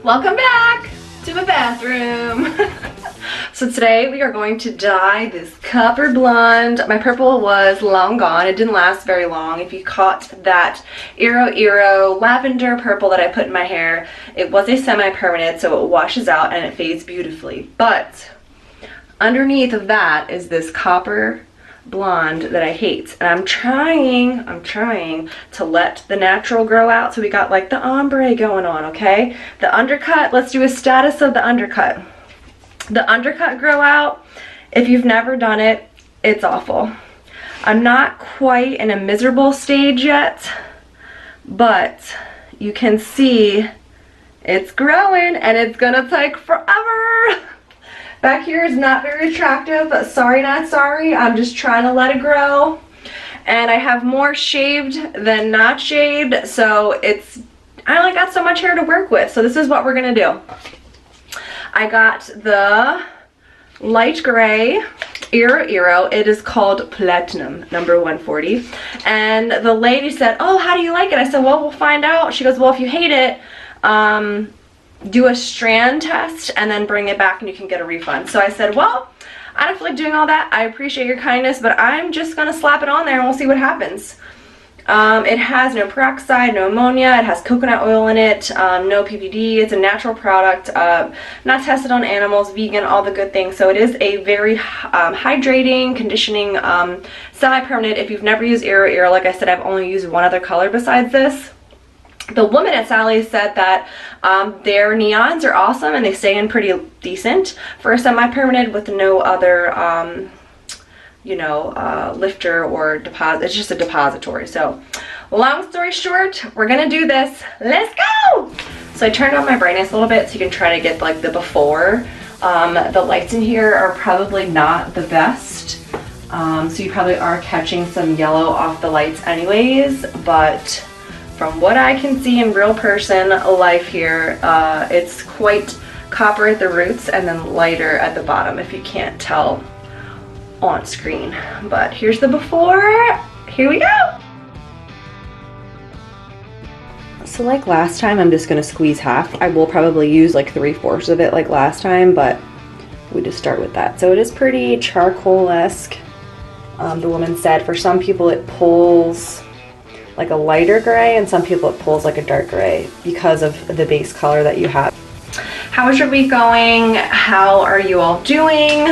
Welcome back to my bathroom. So today we are going to dye this copper blonde. My purple was long gone. It didn't last very long. If you caught that IroIro lavender purple that I put in my hair, it was a semi-permanent, so it washes out and it fades beautifully. But underneath of that is this copper blonde that I hate, and I'm trying to let the natural grow out. So we got like the ombre going on. Okay, the undercut, let's do a status of the undercut. The undercut grow out, if you've never done it, it's awful. I'm not quite in a miserable stage yet, but you can see it's growing and it's gonna take forever. Back here is not very attractive, but sorry not sorry. I'm just trying to let it grow. And I have more shaved than not shaved, so I only got so much hair to work with. So this is what we're gonna do. I got the light gray IroIro. It is called Platinum, number 140. And the lady said, oh, how do you like it? I said, well, we'll find out. She goes, well, if you hate it, do a strand test and then bring it back and you can get a refund. So I said, well, I don't feel like doing all that. I appreciate your kindness, but I'm just gonna slap it on there and we'll see what happens. It has no peroxide, no ammonia, it has coconut oil in it, no PPD, it's a natural product, not tested on animals, vegan, all the good things. So it is a very hydrating, conditioning, semi-permanent. If you've never used IroIro, like I said, I've only used one other color besides this. The woman at Sally's said that their neons are awesome and they stay in pretty decent for a semi-permanent with no other lifter or deposit. It's just a depository. So long story short, we're gonna do this. Let's go. So I turned on my brightness a little bit so you can try to get like the before. The lights in here are probably not the best, so you probably are catching some yellow off the lights anyways, but from what I can see in real person life here, it's quite copper at the roots and then lighter at the bottom, if you can't tell on screen. But here's the before. Here we go. So like last time, I'm just gonna squeeze half. I will probably use like 3/4 of it like last time, but we just start with that. So it is pretty charcoal-esque. The woman said for some people it pulls like a lighter gray and some people it pulls like a dark gray because of the base color that you have. How is your week going? How are you all doing?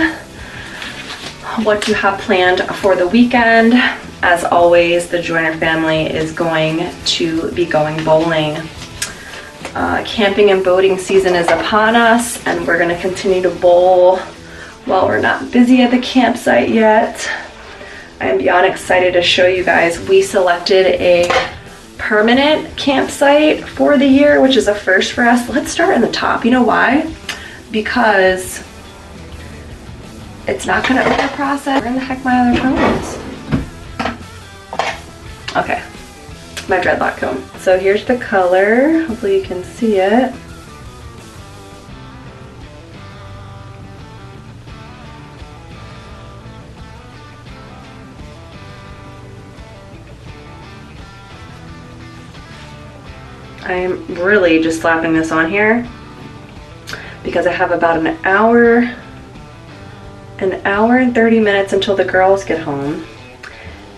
What do you have planned for the weekend? As always, the Joiner family is going to be going bowling. Camping and boating season is upon us, and we're going to continue to bowl while we're not busy at the campsite yet. I am beyond excited to show you guys. We selected a permanent campsite for the year, which is a first for us. Let's start in the top. You know why? Because it's not gonna over-process. Where in the heck my other comb is? Okay, my dreadlock comb. So here's the color. Hopefully you can see it. I am really just slapping this on here because I have about an hour and 30 minutes until the girls get home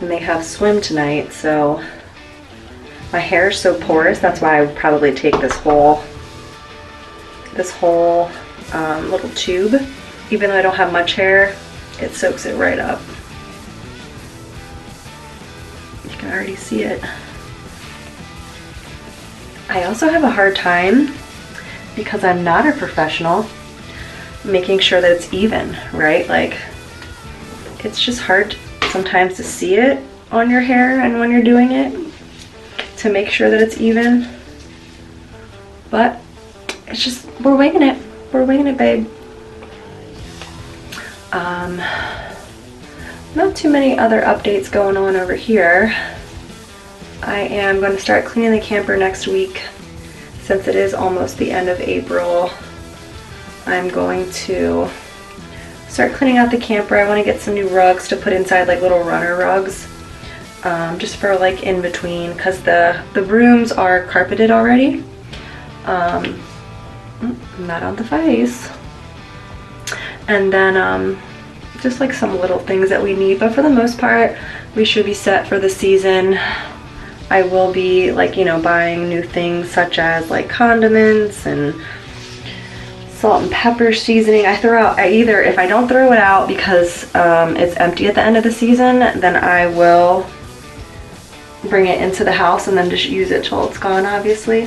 and they have swim tonight. So my hair is so porous, that's why I would probably take this whole little tube. Even though I don't have much hair, it soaks it right up. You can already see it. I also have a hard time, because I'm not a professional, making sure that it's even, right? Like, it's just hard sometimes to see it on your hair and when you're doing it, to make sure that it's even. But it's just, we're winging it. We're winging it, babe. Not too many other updates going on over here. I am going to start cleaning the camper next week. Since it is almost the end of April, I'm going to start cleaning out the camper. I want to get some new rugs to put inside, like little runner rugs, just for like in between, because the rooms are carpeted already. Not on the face. And then just like some little things that we need, but for the most part we should be set for the season. I will be like, you know, buying new things such as like condiments and salt and pepper seasoning. I throw out, either if I don't throw it out because it's empty at the end of the season, then I will bring it into the house and then just use it till it's gone, obviously.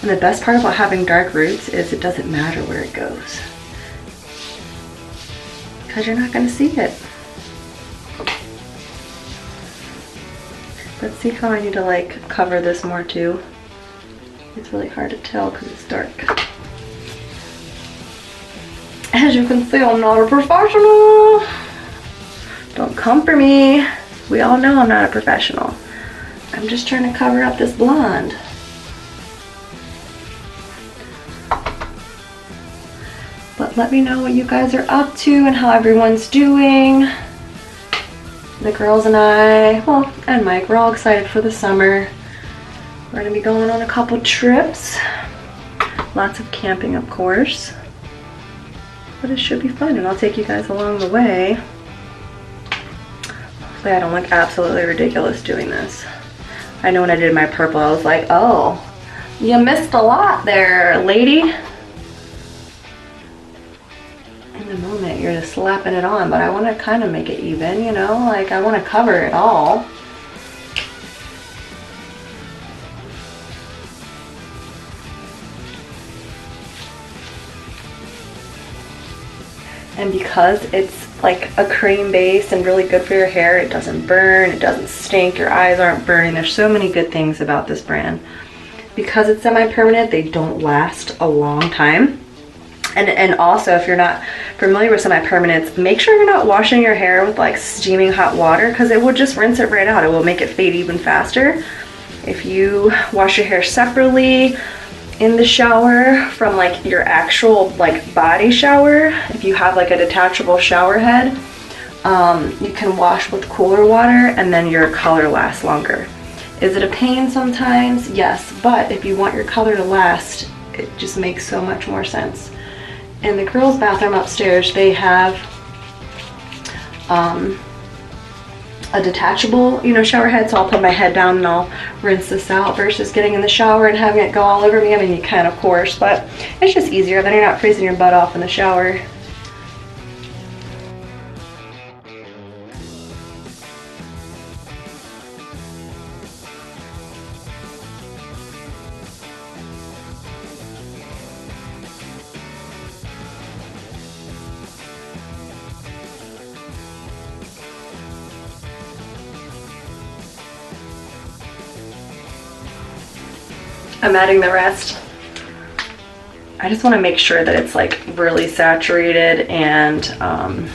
And the best part about having dark roots is it doesn't matter where it goes, because you're not going to see it. Let's see how I need to like cover this more too. It's really hard to tell because it's dark. As you can see, I'm not a professional. Don't come for me. We all know I'm not a professional. I'm just trying to cover up this blonde. But let me know what you guys are up to and how everyone's doing. The girls and I, well, and Mike, we're all excited for the summer. We're gonna be going on a couple trips. Lots of camping, of course. But it should be fun, and I'll take you guys along the way. Hopefully I don't look absolutely ridiculous doing this. I know when I did my purple, I was like, oh, you missed a lot there, lady. In the moment, you're just slapping it on, but I want to kind of make it even, you know? Like, I want to cover it all. And because it's like a cream base and really good for your hair, it doesn't burn, it doesn't stink, your eyes aren't burning. There's so many good things about this brand. Because it's semi-permanent, they don't last a long time. And also, if you're not familiar with semi-permanents, make sure you're not washing your hair with like steaming hot water, because it will just rinse it right out. It will make it fade even faster. If you wash your hair separately in the shower from like your actual like body shower, if you have like a detachable shower head, you can wash with cooler water and then your color lasts longer. Is it a pain sometimes? Yes, but if you want your color to last, it just makes so much more sense. In the girls' bathroom upstairs, they have a detachable, you know, shower head, so I'll put my head down and I'll rinse this out versus getting in the shower and having it go all over me. I mean, you can, of course, but it's just easier. Then you're not freezing your butt off in the shower. I'm adding the rest. I just want to make sure that it's like really saturated and I'm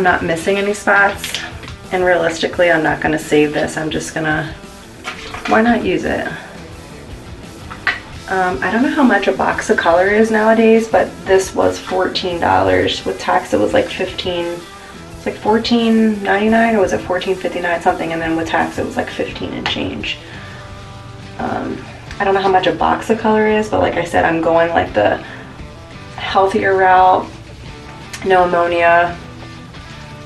not missing any spots. And realistically, I'm not going to save this. I'm just going to, why not use it? I don't know how much a box of color is nowadays, but this was $14. With tax, it was like $15. It's like $14.99, or was it $14.59 something, and then with tax it was like 15 and change. I don't know how much a box of color is, but like I said, I'm going like the healthier route. No ammonia.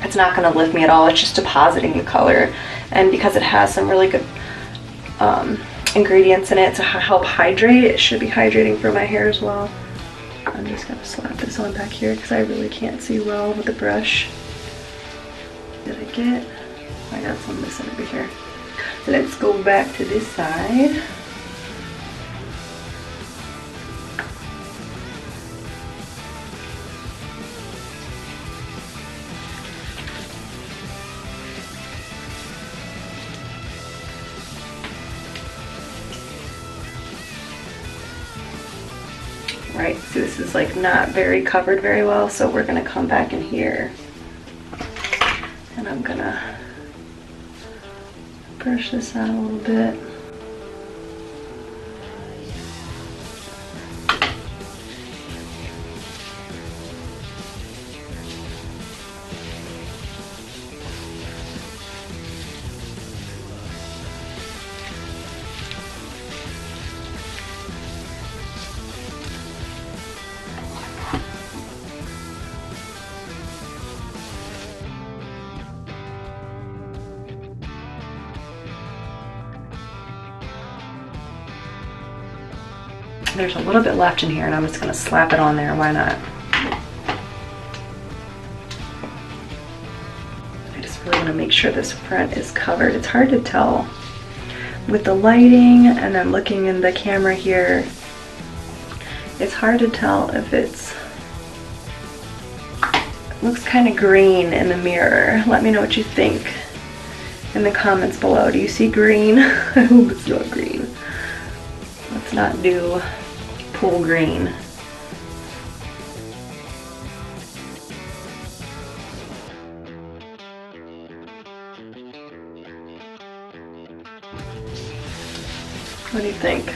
It's not going to lift me at all. It's just depositing the color, and because it has some really good ingredients in it to help hydrate, it should be hydrating for my hair as well. I'm just going to slap this on back here because I really can't see well with the brush. Did I get? I got some missing over here. Let's go back to this side. Right, so this is like not very covered very well, so we're gonna come back in here and I'm gonna brush this out a little bit. There's a little bit left in here and I'm just gonna slap it on there, why not? I just really wanna make sure this front is covered. It's hard to tell with the lighting and then looking in the camera here. It's hard to tell if it looks kind of green in the mirror. Let me know what you think in the comments below. Do you see green? I hope it's not green. Let's not do pool green. What do you think?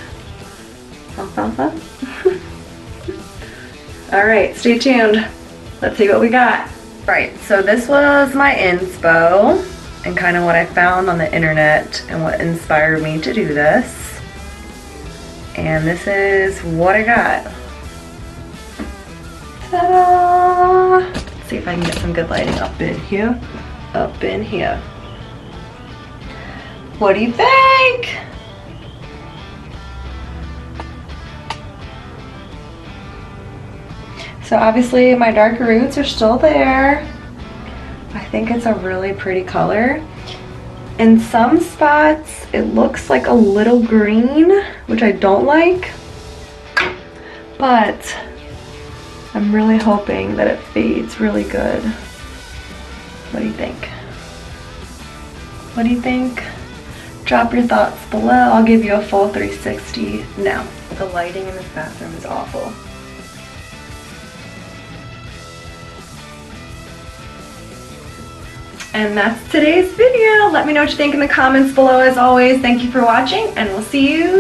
Alfalfa? All right, stay tuned. Let's see what we got. Right, so this was my inspo and kind of what I found on the internet and what inspired me to do this. And this is what I got. Ta-da! Let's see if I can get some good lighting up in here. Up in here. What do you think? So obviously my darker roots are still there. I think it's a really pretty color. In some spots it looks like a little green, which I don't like, but I'm really hoping that it fades really good. What do you think? What do you think? Drop your thoughts below. I'll give you a full 360 now. The lighting in this bathroom is awful. And that's today's video. Let me know what you think in the comments below as always. Thank you for watching and we'll see you